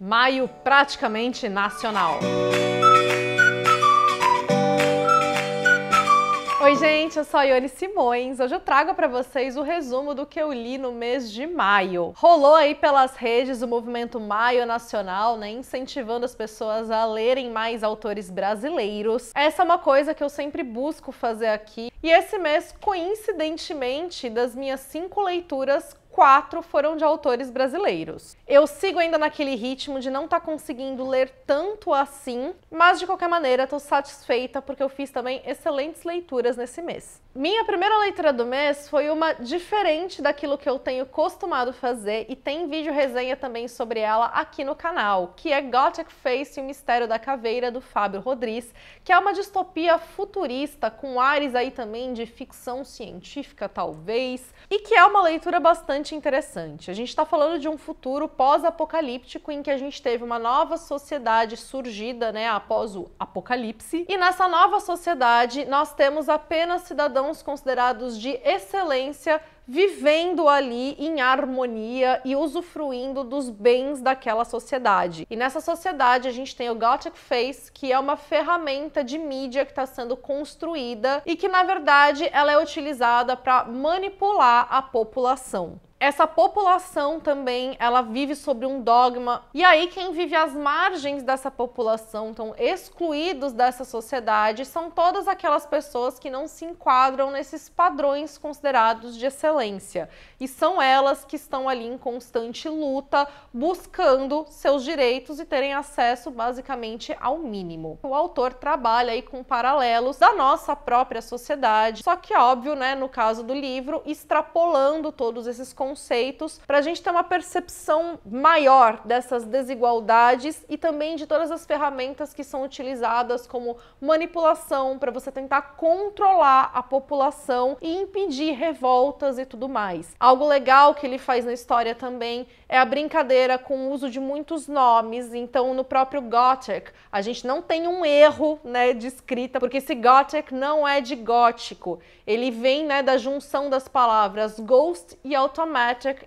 Maio praticamente nacional. Oi gente, eu sou a Ione Simões. Hoje eu trago para vocês o resumo do que eu li no mês de maio. Rolou aí pelas redes o movimento Maio Nacional, né, incentivando as pessoas a lerem mais autores brasileiros. Essa é uma coisa que eu sempre busco fazer aqui. E esse mês, coincidentemente, das minhas 5 leituras, 4 foram de autores brasileiros. Eu sigo ainda naquele ritmo de não estar conseguindo ler tanto assim, mas de qualquer maneira estou satisfeita porque eu fiz também excelentes leituras nesse mês. Minha primeira leitura do mês foi uma diferente daquilo que eu tenho costumado fazer e tem vídeo resenha também sobre ela aqui no canal, que é Gothic Face e o Mistério da Caveira, do Fábio Rodrigues, que é uma distopia futurista com ares aí também de ficção científica talvez, e que é uma leitura bastante interessante. A gente está falando de um futuro pós-apocalíptico em que a gente teve uma nova sociedade surgida, né, após o apocalipse, e nessa nova sociedade nós temos apenas cidadãos considerados de excelência vivendo ali em harmonia e usufruindo dos bens daquela sociedade. E nessa sociedade a gente tem o Gothic Face, que é uma ferramenta de mídia que está sendo construída e que na verdade ela é utilizada para manipular a população. Essa população também, ela vive sobre um dogma, e aí quem vive às margens dessa população, então excluídos dessa sociedade, são todas aquelas pessoas que não se enquadram nesses padrões considerados de excelência. E são elas que estão ali em constante luta, buscando seus direitos e terem acesso basicamente ao mínimo. O autor trabalha aí com paralelos da nossa própria sociedade, só que óbvio, né, no caso do livro, extrapolando todos esses conceitos para a gente ter uma percepção maior dessas desigualdades e também de todas as ferramentas que são utilizadas como manipulação para você tentar controlar a população e impedir revoltas e tudo mais. Algo legal que ele faz na história também é a brincadeira com o uso de muitos nomes. Então, no próprio Gothic, a gente não tem um erro, né, de escrita, porque esse Gothic não é de gótico. Ele vem, né, da junção das palavras ghost e automatic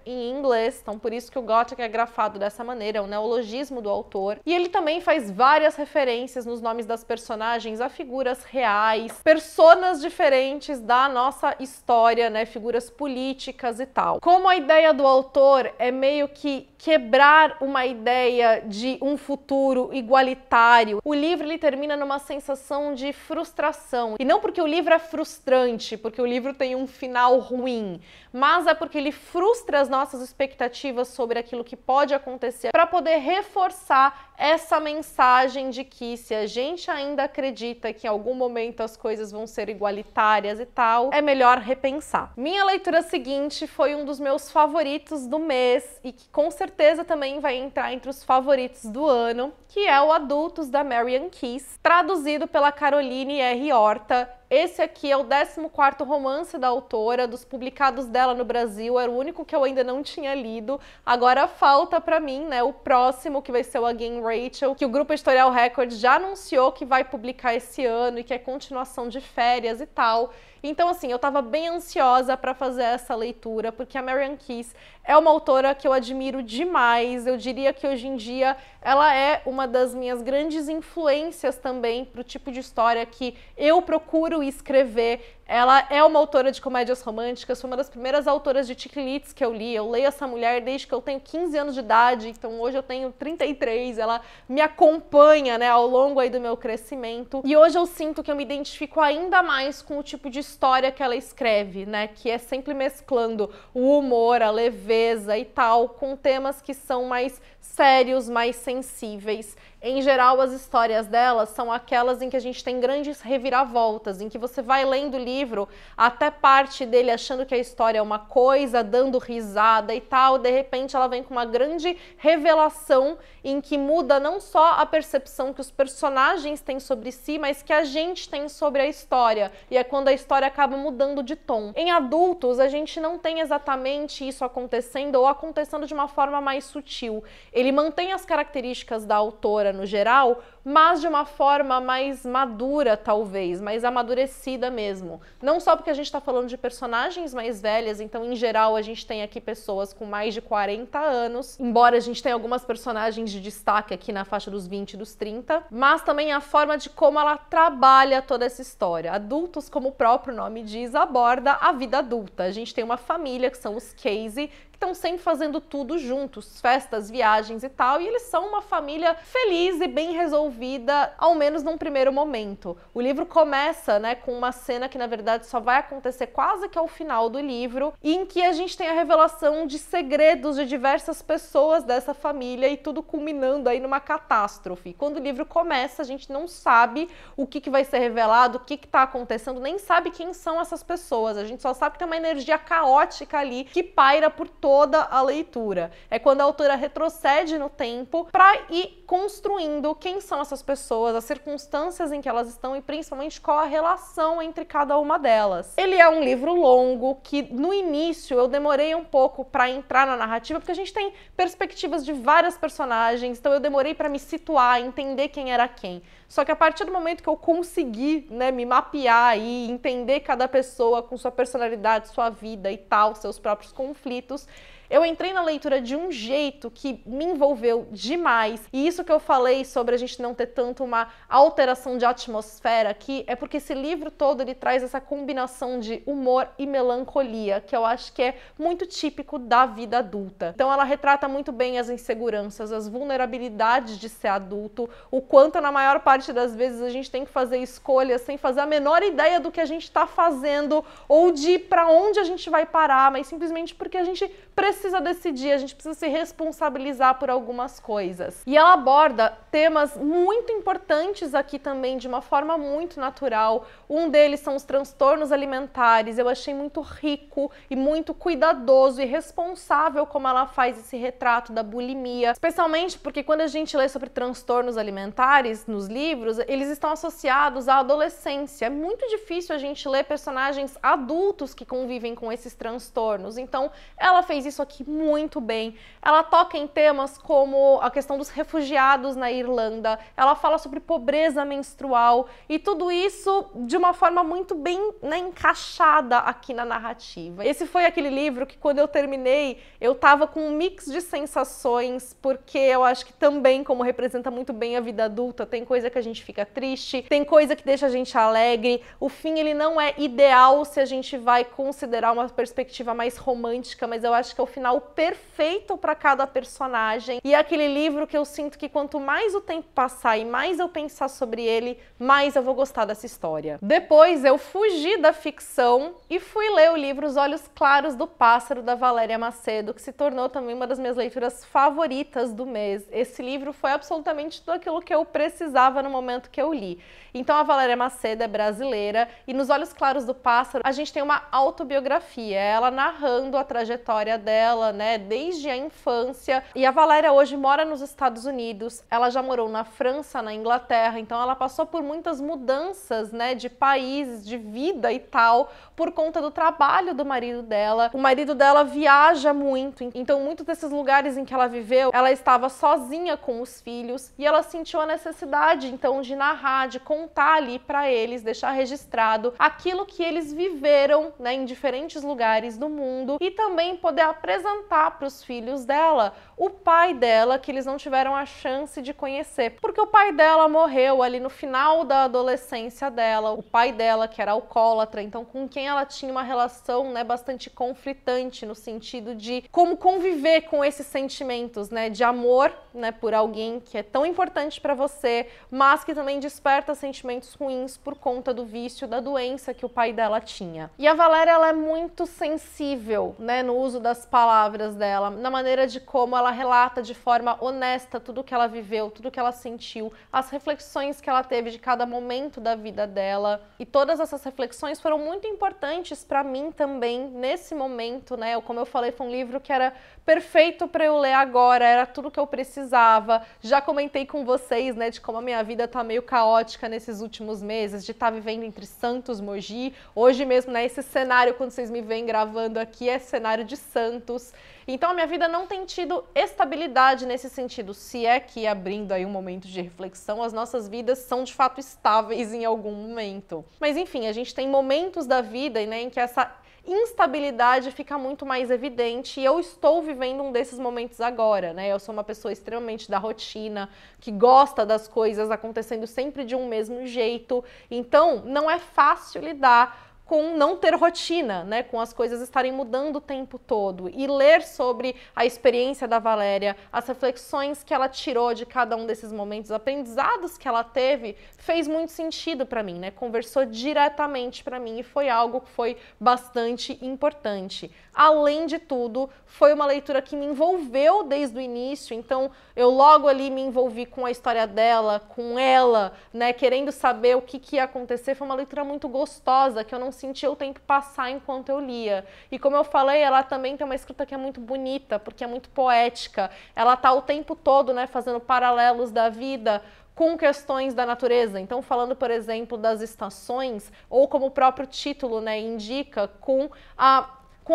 em inglês, então por isso que o Gothic é grafado dessa maneira, é um neologismo do autor. E ele também faz várias referências nos nomes das personagens a figuras reais, personas diferentes da nossa história, né, figuras políticas e tal. Como a ideia do autor é meio que quebrar uma ideia de um futuro igualitário, o livro ele termina numa sensação de frustração. E não porque o livro é frustrante, porque o livro tem um final ruim, mas é porque ele frustra as nossas expectativas sobre aquilo que pode acontecer para poder reforçar essa mensagem de que se a gente ainda acredita que em algum momento as coisas vão ser igualitárias e tal, é melhor repensar. Minha leitura seguinte foi um dos meus favoritos do mês e que com certeza também vai entrar entre os favoritos do ano, que é o Adultos, da Marian Keyes, traduzido pela Caroline R. Horta. Esse aqui é o 14º romance da autora, dos publicados dela no Brasil, era o único que eu ainda não tinha lido. Agora falta pra mim, né, o próximo, que vai ser o Again Rachel, que o Grupo Editorial Record já anunciou que vai publicar esse ano e que é continuação de Férias e tal. Então, assim, eu tava bem ansiosa para fazer essa leitura, porque a Marian Keyes é uma autora que eu admiro demais. Eu diria que hoje em dia ela é uma das minhas grandes influências também para o tipo de história que eu procuro escrever. Ela é uma autora de comédias românticas, foi uma das primeiras autoras de chick lit que eu li. Eu leio essa mulher desde que eu tenho 15 anos de idade, então hoje eu tenho 33, ela me acompanha, né, ao longo aí do meu crescimento. E hoje eu sinto que eu me identifico ainda mais com o tipo de história que ela escreve, né, que é sempre mesclando o humor, a leveza e tal, com temas que são mais sérios, mais sensíveis. Em geral, as histórias delas são aquelas em que a gente tem grandes reviravoltas, em que você vai lendo o livro até parte dele achando que a história é uma coisa, dando risada e tal, de repente ela vem com uma grande revelação em que muda não só a percepção que os personagens têm sobre si, mas que a gente tem sobre a história, e é quando a história acaba mudando de tom. Em Adultos, a gente não tem exatamente isso acontecendo, ou acontecendo de uma forma mais sutil. Ele mantém as características da autora no geral, mas de uma forma mais madura, talvez, mais amadurecida mesmo. Não só porque a gente está falando de personagens mais velhas, então em geral a gente tem aqui pessoas com mais de 40 anos, embora a gente tenha algumas personagens de destaque aqui na faixa dos 20 e dos 30, mas também a forma de como ela trabalha toda essa história. Adultos, como o próprio nome diz, aborda a vida adulta. A gente tem uma família que são os Casey, que estão sempre fazendo tudo juntos, festas, viagens e tal, e eles são uma família feliz e bem resolvida, ao menos num primeiro momento. O livro começa, né, com uma cena que na verdade só vai acontecer quase que ao final do livro, e em que a gente tem a revelação de segredos de diversas pessoas dessa família e tudo culminando aí numa catástrofe. Quando o livro começa, a gente não sabe o que vai ser revelado, o que está acontecendo, nem sabe quem são essas pessoas. A gente só sabe que tem uma energia caótica ali que paira por toda a leitura. É quando a autora retrocede no tempo para ir construindo quem são essas pessoas, as circunstâncias em que elas estão e principalmente qual a relação entre cada uma delas. Ele é um livro longo que no início eu demorei um pouco para entrar na narrativa, porque a gente tem perspectivas de várias personagens, então eu demorei para me situar, entender quem era quem. Só que a partir do momento que eu consegui, né, me mapear e entender cada pessoa com sua personalidade, sua vida e tal, seus próprios conflitos, eu entrei na leitura de um jeito que me envolveu demais. E isso que eu falei sobre a gente não ter tanto uma alteração de atmosfera aqui, é porque esse livro todo ele traz essa combinação de humor e melancolia, que eu acho que é muito típico da vida adulta. Então ela retrata muito bem as inseguranças, as vulnerabilidades de ser adulto, o quanto na maior parte das vezes a gente tem que fazer escolhas sem fazer a menor ideia do que a gente está fazendo ou de para onde a gente vai parar, mas simplesmente porque a gente precisa decidir, a gente precisa se responsabilizar por algumas coisas. E ela aborda temas muito importantes aqui também de uma forma muito natural. Um deles são os transtornos alimentares. Eu achei muito rico e muito cuidadoso e responsável como ela faz esse retrato da bulimia, especialmente porque quando a gente lê sobre transtornos alimentares nos livros, eles estão associados à adolescência. É muito difícil a gente ler personagens adultos que convivem com esses transtornos. Então, ela fez isso aqui muito bem. Ela toca em temas como a questão dos refugiados na Irlanda, ela fala sobre pobreza menstrual e tudo isso de uma forma muito bem, né, encaixada aqui na narrativa. Esse foi aquele livro que quando eu terminei, eu tava com um mix de sensações, porque eu acho que também, como representa muito bem a vida adulta, tem coisa que a gente fica triste, tem coisa que deixa a gente alegre. O fim, ele não é ideal se a gente vai considerar uma perspectiva mais romântica, mas eu acho que é o final perfeito para cada personagem. E é aquele livro que eu sinto que quanto mais o tempo passar e mais eu pensar sobre ele, mais eu vou gostar dessa história. Depois eu fugi da ficção e fui ler o livro Os Olhos Claros do Pássaro, da Valéria Macedo, que se tornou também uma das minhas leituras favoritas do mês. Esse livro foi absolutamente tudo aquilo que eu precisava no momento que eu li. Então a Valéria Macedo é brasileira e nos Olhos Claros do Pássaro a gente tem uma autobiografia, ela narrando a trajetória dela, né, desde a infância. E a Valéria hoje mora nos Estados Unidos, ela já morou na França, na Inglaterra, então ela passou por muitas mudanças, né, de países, de vida e tal, por conta do trabalho do marido dela. O marido dela viaja muito, então muitos desses lugares em que ela viveu, ela estava sozinha com os filhos e ela sentiu a necessidade, então, de narrar, de contar ali para eles, deixar registrado aquilo que eles viveram, né, em diferentes lugares do mundo e também poder apresentar para os filhos dela o pai dela, que eles não tiveram a chance de conhecer, porque o pai dela morreu ali no final da adolescência dela, o pai dela que era alcoólatra, então com quem ela tinha uma relação, né, bastante conflitante no sentido de como conviver com esses sentimentos, né, de amor, né, por alguém que é tão importante para você, mas que também desperta sentimentos ruins por conta do vício, da doença que o pai dela tinha. E a Valéria, ela é muito sensível, né, no uso das palavras dela, na maneira de como ela relata de forma honesta tudo que ela viveu, tudo que ela sentiu, as reflexões que ela teve de cada momento da vida dela. E todas essas reflexões foram muito importantes para mim também nesse momento, né? Como eu falei, foi um livro que era perfeito para eu ler agora, era tudo que eu precisava. Já comentei com vocês, né, de como a minha vida tá meio caótica nesses últimos meses, de estar vivendo entre Santos, Mogi. Hoje mesmo, né, esse cenário, quando vocês me veem gravando aqui, é cenário de Santos. tantos. Então a minha vida não tem tido estabilidade nesse sentido, se é que, abrindo aí um momento de reflexão, as nossas vidas são de fato estáveis em algum momento. Mas enfim, a gente tem momentos da vida, né, em que essa instabilidade fica muito mais evidente, e eu estou vivendo um desses momentos agora, né? Eu sou uma pessoa extremamente da rotina, que gosta das coisas acontecendo sempre de um mesmo jeito, então não é fácil lidar com não ter rotina, né, com as coisas estarem mudando o tempo todo. E ler sobre a experiência da Valéria, as reflexões que ela tirou de cada um desses momentos, aprendizados que ela teve, fez muito sentido para mim, né? Conversou diretamente para mim e foi algo que foi bastante importante. Além de tudo, foi uma leitura que me envolveu desde o início, então eu logo ali me envolvi com a história dela, com ela, né, querendo saber o que ia acontecer. Foi uma leitura muito gostosa, que eu não sentia o tempo passar enquanto eu lia. E como eu falei, ela também tem uma escrita que é muito bonita, porque é muito poética. Ela tá o tempo todo, né, fazendo paralelos da vida com questões da natureza. Então, falando, por exemplo, das estações, ou como o próprio título, né, indica, com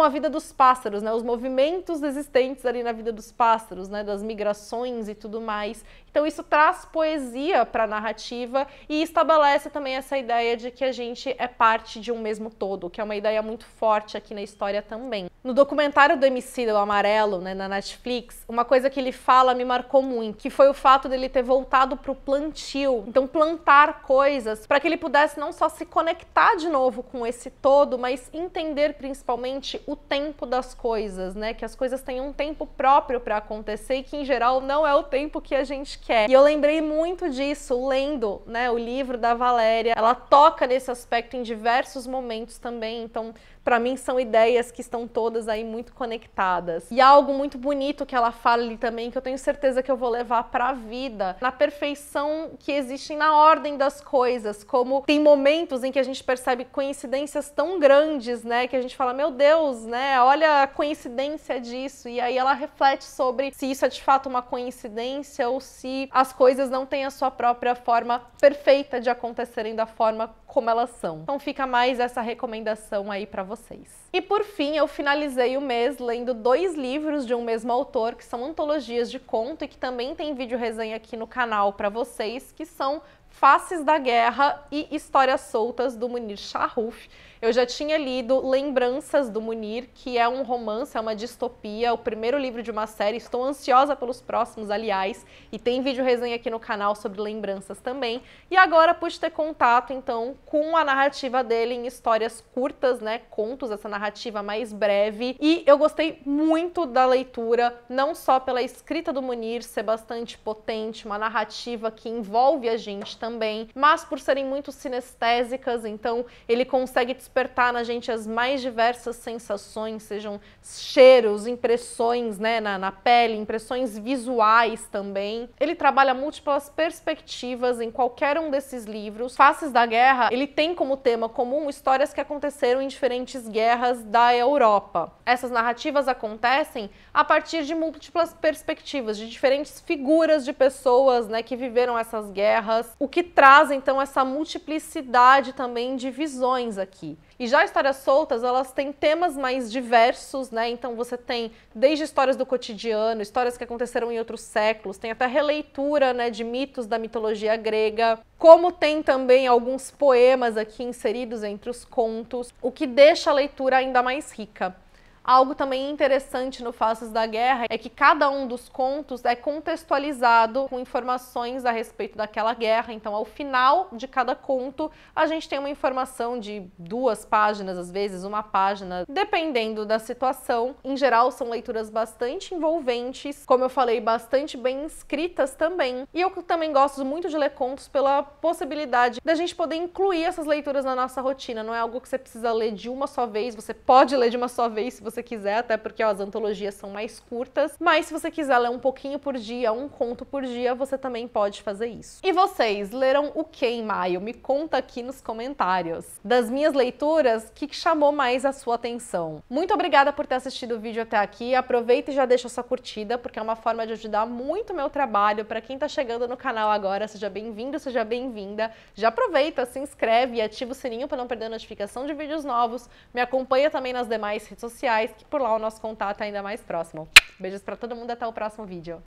a vida dos pássaros, né, os movimentos existentes ali na vida dos pássaros, né, das migrações e tudo mais. Então isso traz poesia para a narrativa e estabelece também essa ideia de que a gente é parte de um mesmo todo, que é uma ideia muito forte aqui na história também. No documentário do Emicida, o Amarelo, né, na Netflix, uma coisa que ele fala me marcou muito, que foi o fato dele ter voltado para o plantio, então plantar coisas para que ele pudesse não só se conectar de novo com esse todo, mas entender principalmente o tempo das coisas, né, que as coisas têm um tempo próprio para acontecer e que em geral não é o tempo que a gente quer. E eu lembrei muito disso lendo, né, o livro da Valéria. Ela toca nesse aspecto em diversos momentos também, então para mim são ideias que estão todas aí muito conectadas. E algo muito bonito que ela fala ali também, que eu tenho certeza que eu vou levar para a vida, na perfeição que existe na ordem das coisas, como tem momentos em que a gente percebe coincidências tão grandes, né, que a gente fala, meu Deus, né, olha a coincidência disso, e aí ela reflete sobre se isso é de fato uma coincidência ou se as coisas não têm a sua própria forma perfeita de acontecerem da forma como elas são. Então fica mais essa recomendação aí para vocês. E por fim, eu finalizei o mês lendo 2 livros de um mesmo autor, que são antologias de conto e que também tem vídeo resenha aqui no canal para vocês, que são Faces da Guerra e Histórias Soltas, do Munir Shahroof. Eu já tinha lido Lembranças, do Munir, que é um romance, é uma distopia, o primeiro livro de uma série. Estou ansiosa pelos próximos, aliás, e tem vídeo resenha aqui no canal sobre Lembranças também. E agora pude ter contato, então, com a narrativa dele em histórias curtas, né, contos, essa narrativa mais breve. E eu gostei muito da leitura, não só pela escrita do Munir ser bastante potente, uma narrativa que envolve a gente também, mas por serem muito sinestésicas, então ele consegue despertar na gente as mais diversas sensações, sejam cheiros, impressões, né, na pele, impressões visuais também. Ele trabalha múltiplas perspectivas em qualquer um desses livros. Faces da Guerra, ele tem como tema comum histórias que aconteceram em diferentes guerras da Europa. Essas narrativas acontecem a partir de múltiplas perspectivas, de diferentes figuras de pessoas, né, que viveram essas guerras, o que traz então essa multiplicidade também de visões aqui. E já Histórias Soltas, elas têm temas mais diversos, né? Então você tem desde histórias do cotidiano, histórias que aconteceram em outros séculos, tem até releitura, né, de mitos da mitologia grega, como tem também alguns poemas aqui inseridos entre os contos, o que deixa a leitura ainda mais rica. Algo também interessante no Faces da Guerra é que cada um dos contos é contextualizado com informações a respeito daquela guerra. Então, ao final de cada conto, a gente tem uma informação de 2 páginas, às vezes 1 página, dependendo da situação. Em geral, são leituras bastante envolventes, como eu falei, bastante bem escritas também. E eu também gosto muito de ler contos pela possibilidade da gente poder incluir essas leituras na nossa rotina. Não é algo que você precisa ler de uma só vez, você pode ler de uma só vez se você quiser, até porque as antologias são mais curtas, mas se você quiser ler um pouquinho por dia, um conto por dia, você também pode fazer isso. E vocês, leram o que em maio? Me conta aqui nos comentários. Das minhas leituras, o que chamou mais a sua atenção? Muito obrigada por ter assistido o vídeo até aqui, aproveita e já deixa sua curtida, porque é uma forma de ajudar muito o meu trabalho. Para quem tá chegando no canal agora, seja bem-vindo, seja bem-vinda. Já aproveita, se inscreve e ativa o sininho para não perder a notificação de vídeos novos, me acompanha também nas demais redes sociais, sociais, que por lá o nosso contato é ainda mais próximo. Beijos pra todo mundo, até o próximo vídeo.